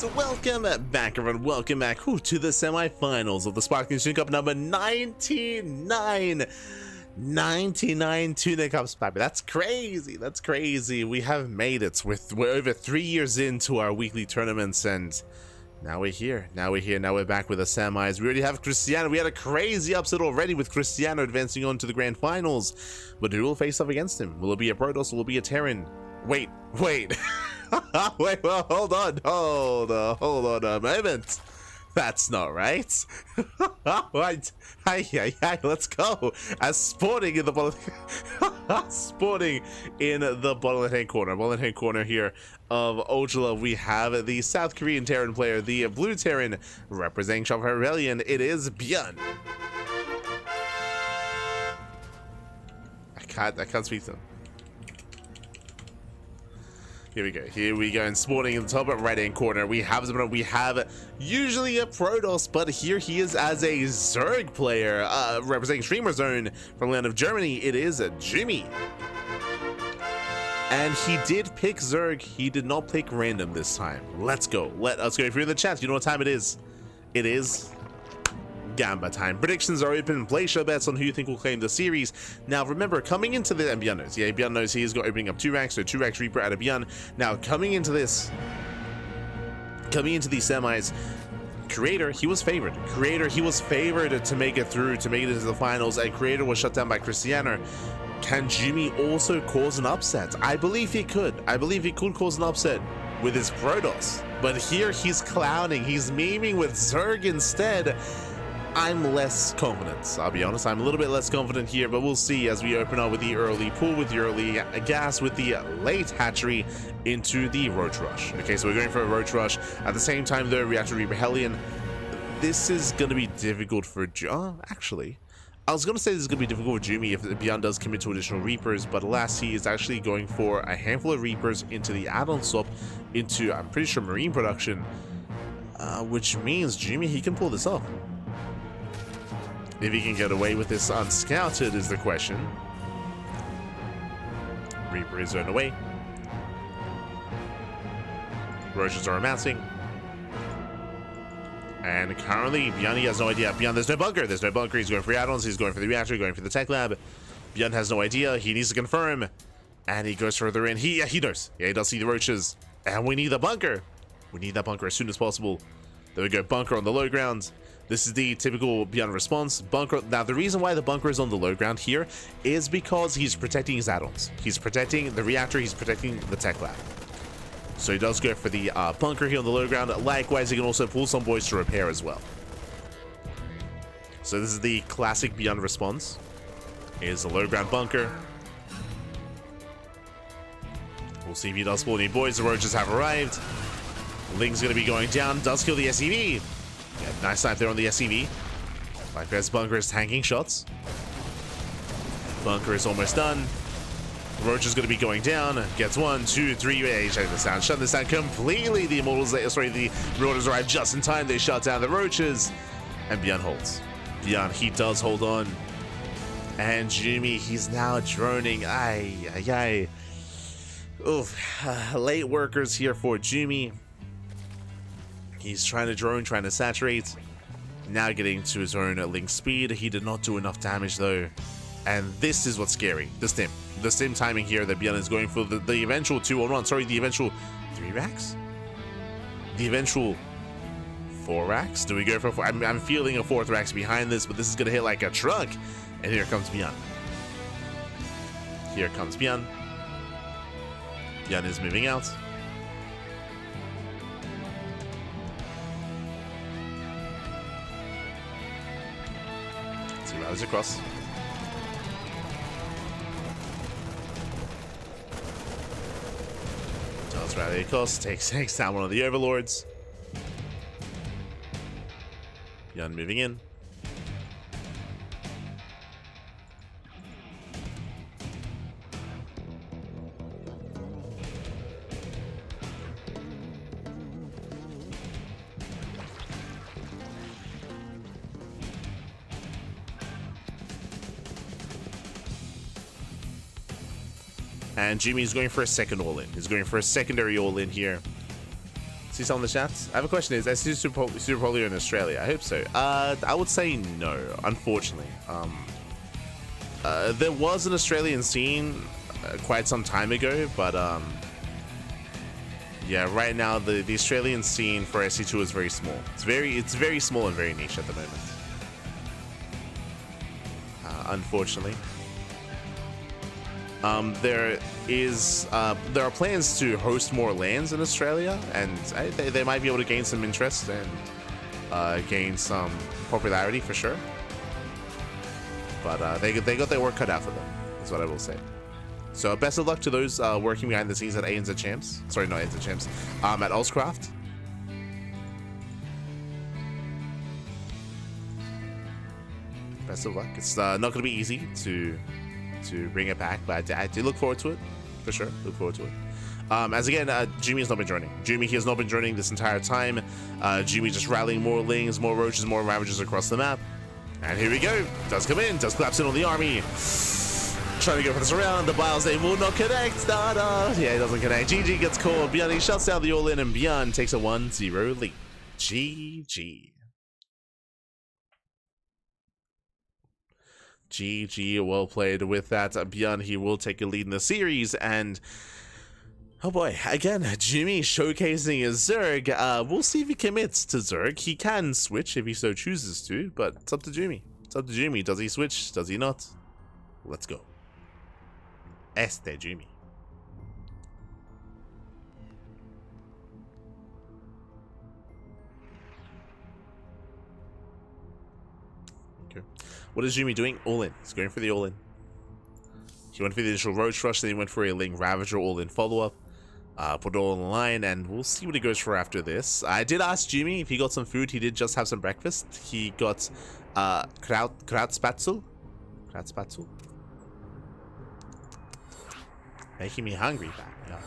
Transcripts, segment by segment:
Welcome back, everyone. Welcome back to the semifinals of the Sparkling Tuna Cup number 99. 99 Tuna Cups, baby. That's crazy. That's crazy. We have made it. We're over 3 years into our weekly tournaments, and now we're here. Now we're back with the semis. We already have Cristiano. We had a crazy upset already with Cristiano advancing on to the grand finals. But who will face up against him? Will it be a Protoss? Will it be a Terran? Wait. Wait, well, hold on a moment. That's not right. Right. Hi, let's go. As sporting in the bottom, sporting in the bottom left-hand corner here of Ojala, we have the South Korean Terran player, the blue Terran, representing Shop Rebellion. It is ByuN. I can't speak to him. Here we go, and sporting in the top right-hand corner, we have usually a Protoss, but here he is as a Zerg player, representing Streamer Zone from the land of Germany. It is Jumy. And he did pick Zerg, he did not pick random this time. Let's go. Let us go. If you're in the chat, you know what time it is. It is Gamba time. Predictions are open. Place your bets on who you think will claim the series. Now remember, coming into the, and ByuN knows, yeah, ByuN knows he's got opening up 2 ranks, so 2 ranks Reaper out of ByuN. Now coming into these semis, Creator, he was favored. He was favored to make it through, to make it into the finals, and Creator was shut down by Cristiano. Can Jumy also cause an upset? I believe he could. I believe he could cause an upset with his Protoss. But here he's clowning, he's memeing with Zerg instead. I'm less confident, I'll be honest. I'm a little bit less confident here, but we'll see as we open up with the early pool, with the early gas, with the late hatchery into the Roach Rush. Okay, so we're going for a Roach Rush. At the same time, though, Reactor Reaper Hellion. This is going to be difficult for actually, I was going to say this is going to be difficult for Jumy if ByuN does commit to additional Reapers, but alas, he is actually going for a handful of Reapers into the add-on swap into, I'm pretty sure, Marine production, which means Jumy, he can pull this off. If he can get away with this unscouted is the question. Reaper is zoned away. Roaches are amassing. And currently, ByuN, he has no idea. ByuN, there's no bunker. There's no bunker. He's going for add-ons. He's going for the reactor, going for the tech lab. ByuN has no idea. He needs to confirm. And he goes further in. He knows. Yeah, he does see the roaches. And we need the bunker. We need that bunker as soon as possible. There we go. Bunker on the low ground. This is the typical ByuN response. Bunker. Now, the reason why the bunker is on the low ground here is because he's protecting his add-ons. He's protecting the reactor. He's protecting the tech lab. So he does go for the bunker here on the low ground. Likewise, he can also pull some boys to repair as well. So this is the classic ByuN response. Here's the low ground bunker. We'll see if he does pull any boys. The roaches have arrived. Ling's going to be going down. Does kill the SCV. Yeah, nice snipe there on the SCV. Likewise, bunker is tanking shots. Bunker is almost done. Roach is going to be going down. Gets 1, 2, 3. Yeah, shut this down completely. The Immortals, the Marauders arrive just in time. They shut down the Roaches. And ByuN holds. ByuN, he does hold on. And Jumy, he's now droning. Ay. Oof. Late workers here for Jumy. He's trying to drone, trying to saturate. Now getting to his own link speed. He did not do enough damage though. And this is what's scary. The stim timing here that ByuN is going for the eventual 2-on-1. Sorry, the eventual 3 racks? The eventual 4 racks? Do we go for 4? I'm feeling a 4th racks behind this, but this is going to hit like a truck. And here comes ByuN. Here comes ByuN. ByuN is moving out. Let's see, rallies across. Does rally across, takes down one of the overlords. ByuN moving in. And Jumy's going for a second all-in. He's going for a secondary all-in here. See some of the chats? I have a question. Is SC super popular in Australia? I hope so. I would say no, unfortunately. There was an Australian scene quite some time ago, but yeah, right now the Australian scene for SC2 is very small. It's very small and very niche at the moment. Unfortunately. There are plans to host more LANs in Australia, and they might be able to gain some interest and gain some popularity for sure. But they got their work cut out for them, is what I will say. So best of luck to those working behind the scenes at ANZ Champs. Sorry, not ANZ Champs. At StarCraft. Best of luck. It's not going to be easy to bring it back, but I do look forward to it, for sure. Look forward to it. As again, Jumy has not been joining. Jumy has not been joining this entire time. Jumy just rallying more lings, more roaches, more ravagers across the map. And here we go. Does come in, does collapse in on the army. Trying to go for this around. The Biles, they will not connect. Yeah, he doesn't connect. GG gets called. ByuN, he shuts down the all-in, and ByuN takes a 1-0 lead. GG. GG, well played with that. ByuN, he will take a lead in the series, and oh boy, again, Jumy showcasing his Zerg. We'll see if he commits to Zerg. He can switch if he so chooses to, but it's up to Jumy. It's up to Jumy. Does he switch? Does he not? Let's go. Jumy. Okay. What is Jumy doing? All in. He's going for the all in. He went for the initial Roach Rush, then he went for a Ling Ravager all in follow up. Put it all on the line, and we'll see what he goes for after this. I did ask Jumy if he got some food. He did just have some breakfast. He got Krautspatzel. Krautspatzel. Making me hungry back. Yeah.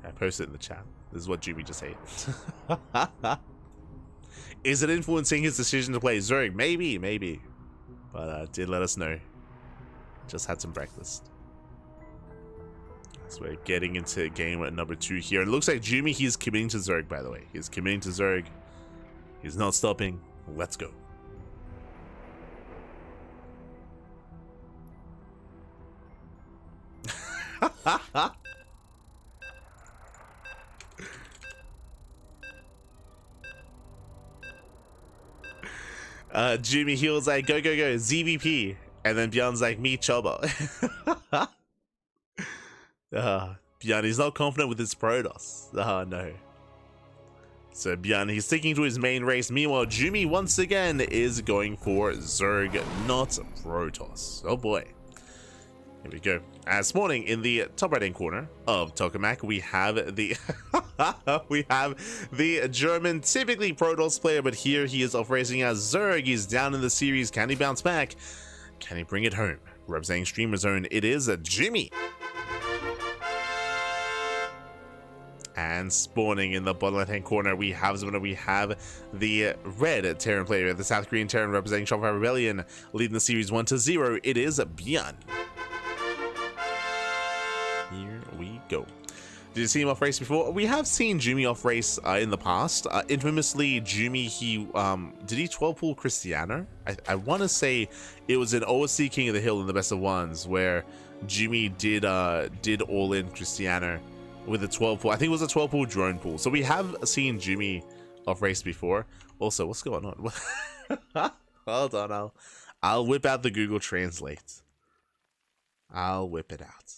I posted it in the chat. This is what Jumy just ate. Is it influencing his decision to play Zerg? Maybe. But did let us know. Just had some breakfast. So we're getting into game number 2 here. It looks like Jumy, he's committing to Zerg, by the way. He's committing to Zerg. He's not stopping. Let's go. Jumy, he was like, go, ZVP. And then ByuN's like, me, Chobo. ByuN, he's not confident with his Protoss. No. So ByuN, he's sticking to his main race. Meanwhile, Jumy once again is going for Zerg, not Protoss. Oh boy. Here we go. This morning, in the top right-hand corner of Tokamak, we have the German, typically Protoss player, but here he is off-racing as Zerg. He's down in the series. Can he bounce back? Can he bring it home? Representing Streamer Zone, it is Jumy. And spawning in the bottom left-hand corner, we have the red Terran player, the South Korean Terran representing Shopify Rebellion, leading the series 1-0. It is ByuN. Here we go. Did you see him off race before? We have seen Jumy off race in the past. Infamously, Jumy, he did he 12 pull Cristiano? I want to say it was in OSC King of the Hill in the best of ones where Jumy did all in Cristiano with a 12 pull. I think it was a 12 pull drone pull. So we have seen Jumy off race before. Also, what's going on? Hold on, I'll whip out the Google Translate. I'll whip it out.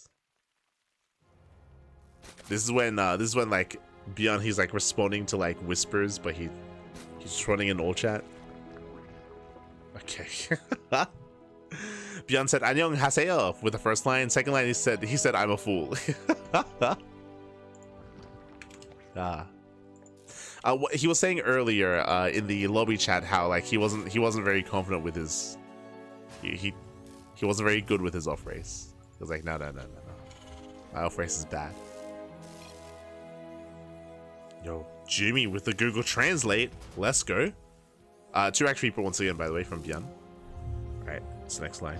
This is when like ByuN, he's like responding to like whispers, but he's just running an all chat. Okay. ByuN said "Annyeong haseyo" with the first line. Second line, he said "I'm a fool." He was saying earlier in the lobby chat how like he wasn't very confident with his he wasn't very good with his off race. He was like, no, my off race is bad. Yo, Jumy with the Google Translate. Let's go. 2 people once again, by the way, from ByuN. Alright, it's the next line.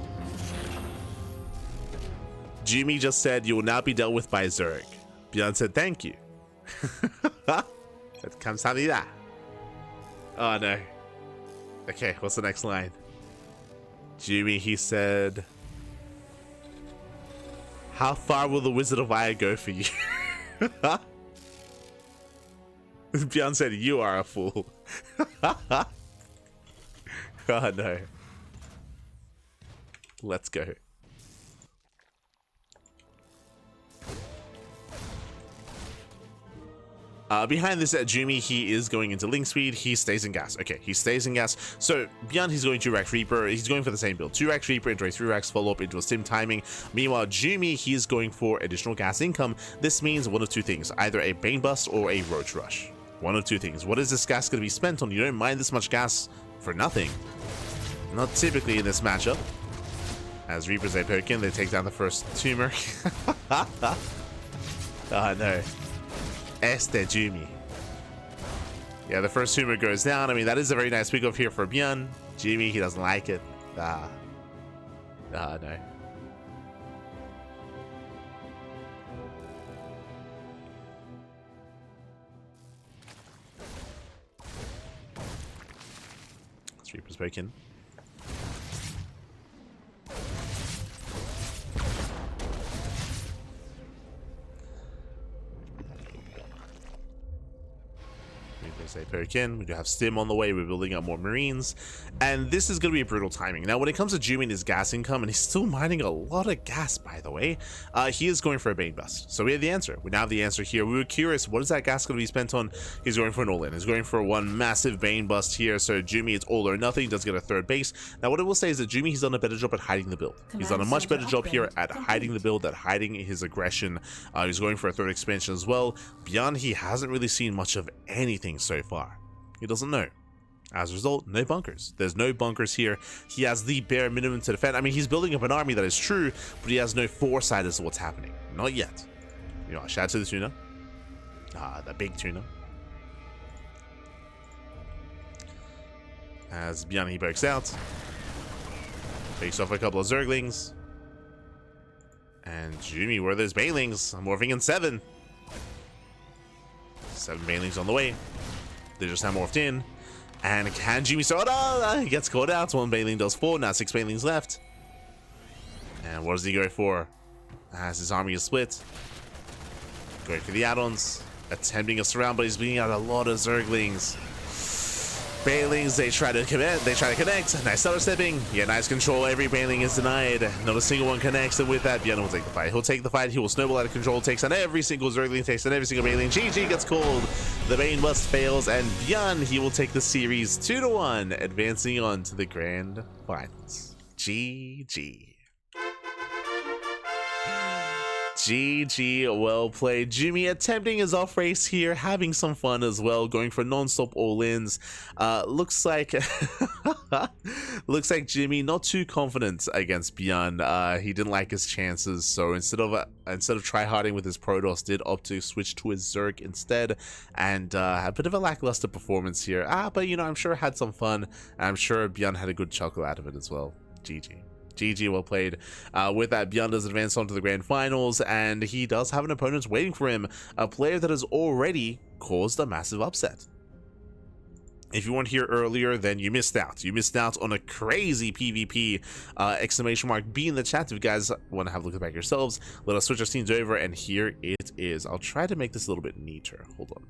Jumy just said, you will now be dealt with by Zerg. ByuN said, thank you. That comes that. Oh no. Okay, what's the next line? Jumy, he said, how far will the Wizard of Ire go for you? ByuN said, you are a fool. Oh no. Let's go. Behind this at Jumy, he is going into Link Speed. He stays in gas. Okay, he stays in gas. So ByuN, he's going 2-Rack Reaper. He's going for the same build. 2-Rack Reaper into a 3-Racks follow-up into a Stim Timing. Meanwhile, Jumy, he is going for additional gas income. This means one of two things. Either a Bane Bust or a Roach Rush. One of two things. What is this gas going to be spent on? You don't mind this much gas for nothing. Not typically in this matchup. As Reapers, they poke in. They take down the first tumor. Oh no. Este Jumy. Yeah, the first tumor goes down. I mean, that is a very nice pick off here for ByuN. Jumy, he doesn't like it. No. 3 spoken. They poke in. We do have Stim on the way. We're building up more Marines, and this is going to be a brutal timing. Now, when it comes to Jumy and his gas income, and he's still mining a lot of gas, by the way, he is going for a Bane Bust. So we have the answer. We now have the answer here. We were curious, what is that gas going to be spent on? He's going for an all-in. He's going for one massive Bane Bust here. So Jumy, it's all or nothing. Does get a third base. Now, what I will say is that Jumy, he's done a better job at hiding the build. He's done a much better job here at hiding the build, at hiding his aggression. He's going for a third expansion as well. ByuN, he hasn't really seen much of anything so far. He doesn't know. As a result, no bunkers. There's no bunkers here. He has the bare minimum to defend. I mean, he's building up an army, that is true, but he has no foresight as to what's happening. Not yet. You know, shout out to the tuna. The big tuna. As ByuN, he breaks out. Takes off a couple of Zerglings. And Jumy, where are those Banelings? I'm morphing in 7. 7 Banelings on the way. They just have morphed in. And can Jumy start? Oh, he gets caught out. 1 Baneling does 4. Now 6 Banelings left. And what does he go for? As his army is split. Going for the add-ons. Attempting a surround, but he's beating out a lot of Zerglings. Banelings, they try to connect. Nice stutter stepping. Yeah, nice control. Every Baneling is denied. Not a single one connects, and with that, ByuN will take the fight. He'll take the fight. He will snowball out of control. Takes on every single Zergling. Takes on every single Baneling. GG gets called. The Bane Bust fails, and ByuN, he will take the series 2-1, advancing on to the grand finals. GG. GG, well played. Jumy attempting his off race here, having some fun as well, going for non-stop all-ins. Looks like Jumy not too confident against ByuN. He didn't like his chances, so instead of try-harding with his Protoss, did opt to switch to his Zerg instead, and a bit of a lackluster performance here. But you know, I'm sure had some fun, and I'm sure ByuN had a good chuckle out of it as well. GG. GG, well played. With that, ByuN does advance on to the grand finals, and he does have an opponent waiting for him, a player that has already caused a massive upset. If you weren't here earlier, then you missed out. You missed out on a crazy PvP! Exclamation mark B in the chat if you guys want to have a look at the back yourselves. Let us switch our scenes over, and here it is. I'll try to make this a little bit neater. Hold on.